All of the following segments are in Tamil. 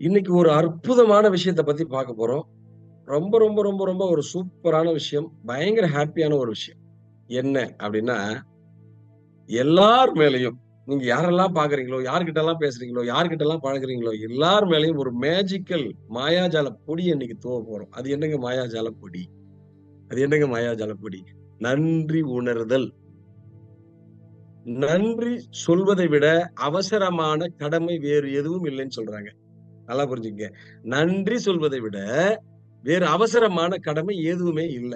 இன்னைக்கு ஒரு அற்புதமான விஷயத்த பத்தி பார்க்க போறோம். ரொம்ப, ரொம்ப, ரொம்ப, ரொம்ப ஒரு சூப்பரான விஷயம். பயங்கர ஹேப்பியான ஒரு விஷயம். என்ன அப்டின்னா, எல்லார் மேலயும் நீங்க யாரெல்லாம் பார்க்குறீங்களோ, யார்கிட்டலாம் பேசுறீங்களோ, யார்கிட்டலாம் பழகுறீங்களோ, எல்லார் மேலயும் ஒரு மேஜிக்கல் மாயாஜால பொடிய இன்னைக்கு தூவ போறோம். அது என்னங்க மாயாஜால பொடி? அது என்னங்க மாயாஜால பொடி? நன்றி உணர்தல். நன்றி சொல்வதை விட அவசரமான கடமை வேறு எதுவும் இல்லைன்னு சொல்றாங்க. நல்லா புரிஞ்சுக்கங்க. நன்றி சொல்வதை விட வேறு அவசரமான கடமை எதுவுமே இல்ல.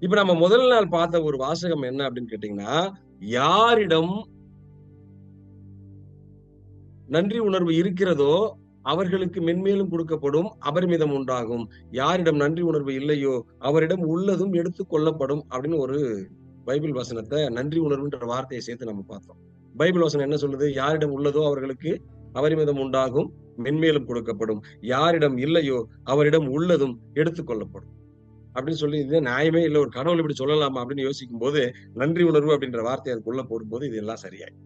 இப்ப நம்ம முதல் நாள் பார்த்த ஒரு வாசகம் என்ன அப்படின்னு கேட்டீங்கன்னா, யாரிடம் நன்றி உணர்வு இருக்கிறதோ, அவர்களுக்கு மென்மேலும் கொடுக்கப்படும், அபரிமிதம் உண்டாகும். யாரிடம் நன்றி உணர்வு இல்லையோ, அவரிடம் உள்ளதும் எடுத்துக் கொள்ளப்படும் அப்படின்னு ஒரு பைபிள் வசனத்த நன்றி உணர்வுன்ற வார்த்தைய சேர்த்து நம்ம பார்த்தோம். பைபிள் வசனம் என்ன சொல்லுது? யாரிடம் உள்ளதோ அவர்களுக்கு அபரிமிதம் உண்டாகும், மென்மேலும் கொடுக்கப்படும். யாரிடம் இல்லையோ, அவரிடம் உள்ளதும் எடுத்துக் கொள்ளப்படும். அப்படின்னு சொல்லி இது நியாயமே இல்ல. ஒரு கடவுள் இப்படி சொல்லலாமா? அப்படின்னு யோசிக்கும்போது, நன்றி உணர்வு அப்படின்ற வார்த்தைய அதுக்குள்ள போடும்போது, இது எல்லாம் சரியாயிடும்.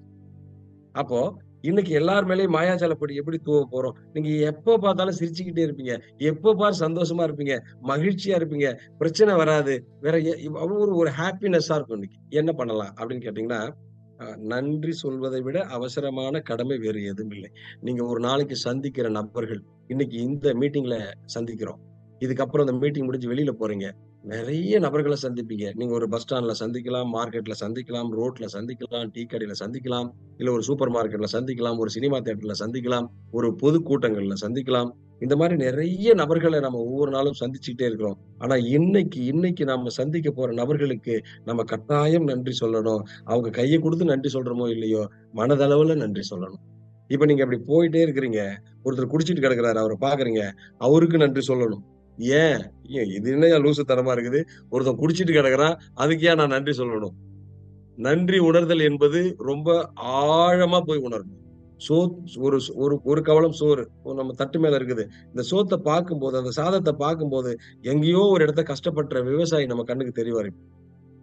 அப்போ இன்னைக்கு எல்லார் மேலயும் மாயாஜாலப்பொடி எப்படி தூவ போறோம்? நீங்க எப்ப பார்த்தாலும் சிரிச்சுக்கிட்டே இருப்பீங்க. எப்ப பாரு சந்தோஷமா இருப்பீங்க. மகிழ்ச்சியா இருப்பீங்க. பிரச்சனை வராது. வேற அவ்வளவு ஒரு ஹேப்பினஸ்ஸா இருக்கும் இன்னைக்கு. என்ன பண்ணலாம்? அப்படின்னு கேட்டீங்கன்னா, நன்றி சொல்வதை விட அவசரமான கடமை வேறு எதுவும் இல்லை. நீங்க ஒரு நாளைக்கு சந்திக்கிற நபர்கள், இன்னைக்கு இந்த மீட்டிங்ல சந்திக்கிறோம். இதுக்கப்புறம் இந்த மீட்டிங் முடிஞ்சு வெளியில போறீங்க. நெறைய நபர்கள சந்திப்பீங்க. நீங்க ஒரு பஸ் ஸ்டாண்ட்ல சந்திக்கலாம், மார்க்கெட்ல சந்திக்கலாம், ரோட்ல சந்திக்கலாம், டீ கடையில சந்திக்கலாம், இல்ல ஒரு சூப்பர் மார்க்கெட்ல சந்திக்கலாம், ஒரு சினிமா தியேட்டர்ல சந்திக்கலாம், ஒரு பொது கூட்டங்கள்ல சந்திக்கலாம். இந்த மாரி நெறைய நபர்கள நம்ம ஒவ்வொரு நாளும் சந்திச்சுக்கிட்டே இருக்கிறோம். ஆனா இன்னைக்கு இன்னைக்கு நாம சந்திக்க போற நபர்களுக்கு நம்ம கட்டாயம் நன்றி சொல்லணும். அவங்க கைய குடுத்து நன்றி சொல்றோமோ இல்லையோ, மனதளவுல நன்றி சொல்லணும். இப்ப நீங்க அப்படி போயிட்டே இருக்கிறீங்க. ஒருத்தர் குடிச்சிட்டு கிடக்குறாரு. அவர பார்க்குறீங்க. அவருக்கு நன்றி சொல்லணும். ஏன்? ஏன் இது என்னய்யா லூசுத்தனமா இருக்குது? ஒருத்தன் குடிச்சிட்டு கிடக்குறான். அதுக்கு ஏன் நான் நன்றி சொல்லணும்? நன்றி உணர்தல் என்பது ரொம்ப ஆழமா போய் உணரணும். சோ ஒரு ஒரு ஒரு கவளம் சோறு நம்ம தட்டு மேல இருக்குது. இந்த சோத்த பார்க்கும்போது, அந்த சாதத்த பார்க்கும்போது, எங்கேயோ ஒரு இடத்துல கஷ்டப்படுற விவசாயி நம்ம கண்ணுக்கு தெரிவாரு.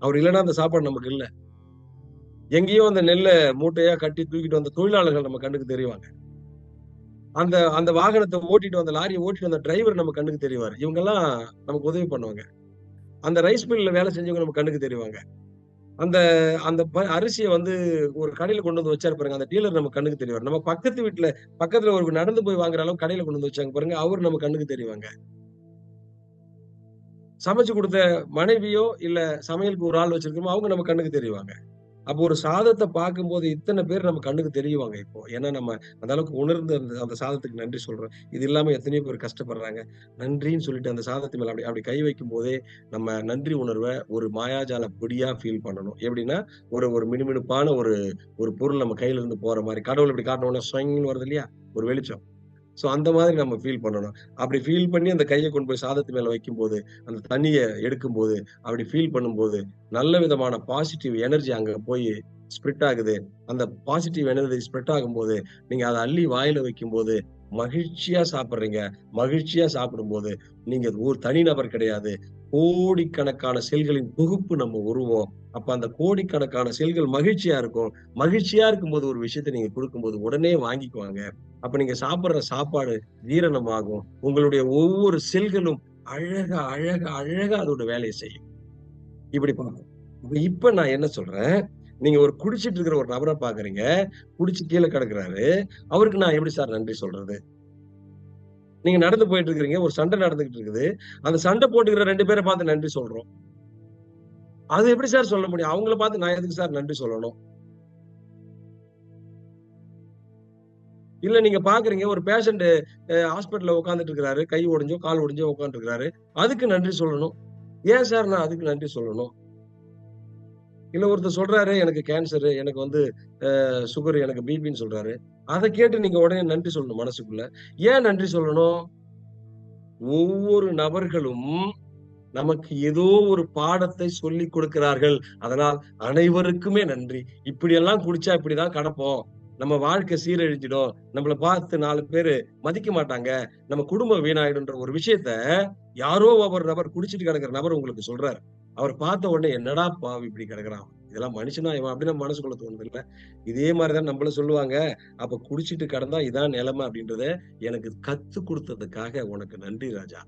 அவர் இல்லன்னா அந்த சாப்பாடு நமக்கு இல்ல. எங்கேயோ அந்த நெல்ல மூட்டையா கட்டி தூக்கிட்டு வந்த தொழிலாளர்கள் நம்ம கண்ணுக்கு தெரிவாங்க. அந்த அந்த வாகனத்த ஓட்டிட்டு வந்த லாரிய ஓட்டிட்டு வந்த டிரைவர் நம்ம கண்ணுக்கு தெரிவாரு. இவங்கலாம் நமக்கு உதவி பண்ணுவாங்க. அந்த ரைஸ் மில்ல வேலை செஞ்சவங்க நம்ம கண்ணுக்கு தெரிவாங்க. அந்த அந்த அரிசிய வந்து ஒரு கடையில கொண்டு வந்து வச்சாரு பாருங்க. அந்த டீலர் நம்ம கண்ணுக்கு தெரிவாரு. நம்ம பக்கத்து வீட்ல பக்கத்துல ஒரு நடந்து போய் வாங்குற அளவுக்கு கடையில கொண்டு வந்து வச்சாங்க பாருங்க. அவரு நம்ம கண்ணுக்கு தெரிவாங்க. சமைச்சு குடுத்த மனைவியோ, இல்ல சமையலுக்கு ஒரு ஆள் வச்சிருக்கோமோ, அவங்க நம்ம கண்ணுக்கு தெரிவாங்க. அப்போ ஒரு சாதத்த பார்க்கும்போது இத்தன பேர் நம்ம கண்ணுக்கு தெரியுவாங்க இப்போ. ஏன்னா நம்ம அந்த அளவுக்கு உணர்ந்து அந்த அந்த சாதத்துக்கு நன்றி சொல்றோம். இது இல்லாம எத்தனையோ பேர் கஷ்டப்படுறாங்க. நன்றின்னு சொல்லிட்டு அந்த சாதத்து மேல அப்படி அப்படி கை வைக்கும்போதே, நம்ம நன்றி உணர்வ ஒரு மாயாஜால பொடியா ஃபீல் பண்ணணும். எப்படின்னா, ஒரு ஒரு மினுமினுப்பான ஒரு ஒரு பொருள் நம்ம கையில இருந்து போற மாரி. கடவுள் இப்படி காட்டுன உடனே ஸ்வைங்ன்னு வருது இல்லையா? ஒரு வெளிச்சம். சோ அந்த மாதிரி நம்ம ஃபீல் பண்ணணும். அப்படி ஃபீல் பண்ணி அந்த கைய கொண்டு போய் சாதத்து மேல வைக்கும்போது, அந்த தண்ணீய எடுக்கும்போது, அப்படி ஃபீல் பண்ணும்போது, நல்ல விதமான பாசிட்டிவ் எனர்ஜி அங்க போய் ஸ்ப்ரெட் ஆகுது. அந்த பாசிட்டிவ் எனர்ஜி ஸ்ப்ரெட் ஆகும்போது, நீங்க அத அள்ளி வாயில வைக்கும்போது, மகிழ்ச்சியா சாப்பிடுறீங்க. மகிழ்ச்சியா சாப்பிடும்போது, நீங்க ஒரு தனிநபர் கிடையாது. கோடிக்கணக்கான செல்களின் தொகுப்பு நம்ம உருவம். அப்ப அந்த கோடிக்கணக்கான செல்கள் மகிழ்ச்சியா இருக்கும். மகிழ்ச்சியா இருக்கும்போது ஒரு விஷயத்த நீங்க குடுக்கும்போது, உடனே வாங்கிக்குவாங்க. அப்ப நீங்க சாப்பிடுற சாப்பாடு ஜீரணமாகும். உங்களுடைய ஒவ்வொரு செல்களும் அழகா, அழகா, அழகா அதோட வேலைய செய்யும். இப்படி பார்க்கும். இப்ப நான் என்ன சொல்றேன், நீங்க ஒரு குடிச்சிட்டு இருக்கிற ஒரு நபர பார்க்குறீங்க. குடிச்சு கீழ கிடக்குறாரு. அவருக்கு நான் எப்படி சார் நன்றி சொல்றது? நீங்க நடந்து போயிட்டு இருக்கிறீங்க. ஒரு சண்டை நடந்துகிட்டு இருக்குது. அந்த சண்டை போட்டுக்கிற 2 பேர பார்த்து நன்றி சொல்றோம். அது எப்படி சார் சொல்ல முடியும்? அவங்கள பார்த்து நான் எதுக்கு சார் நன்றி சொல்லணும்? இல்ல நீங்க பார்க்குறீங்க ஒரு பேஷண்ட் ஹாஸ்பிட்டல்ல உட்கார்ந்துட்டு இருக்கிறாரு. கை ஒடிஞ்சோ, கால் ஒடிஞ்சோ உட்கார்ந்துட்டு இருக்கிறாரு. அதுக்கு நன்றி சொல்லணும். ஏன் சார் நான் அதுக்கு நன்றி சொல்லணும்? இல்ல ஒருத்தர் சொல்றாரு, எனக்கு கேன்சரு, எனக்கு வந்து சுகர், எனக்கு பிபின்னு சொல்றாரு. அத கேட்டு நீங்க உடனே நன்றி சொல்லணும் மனசுக்குள்ள. ஏன் நன்றி சொல்லணும்? ஒவ்வொரு நபர்களும் நமக்கு ஏதோ ஒரு பாடத்தை சொல்லிக் கொடுக்கிறார்கள். அதனால் அனைவருக்குமே நன்றி. இப்படியெல்லாம் குடிச்சா இப்படிதான் கடப்போம். நம்ம வாழ்க்கை சீரழிஞ்சிடும். நம்மள பார்த்து 4 பேரு மதிக்க மாட்டாங்க. நம்ம குடும்பம் வீணாயிடும்ன்ற ஒரு விஷயத்த யாரோ ஒரு நபர் குடிச்சிட்டு கிடக்கிற நபர் உங்களுக்கு சொல்றாரு. அவர் பார்த்த உடனே என்னடா பாவி இப்படி கிடக்குறான். இதெல்லாம் மனுஷனா இவன் அப்படின்னு நம்ம மனசுக்குள்ள தோணுது இல்ல. இதே மாதிரிதான் நம்மள சொல்லுவாங்க. அப்ப குடிச்சிட்டு கிடந்தா இதான் நிலைமை அப்படின்றத எனக்கு கத்து கொடுத்ததுக்காக உனக்கு நன்றி ராஜா.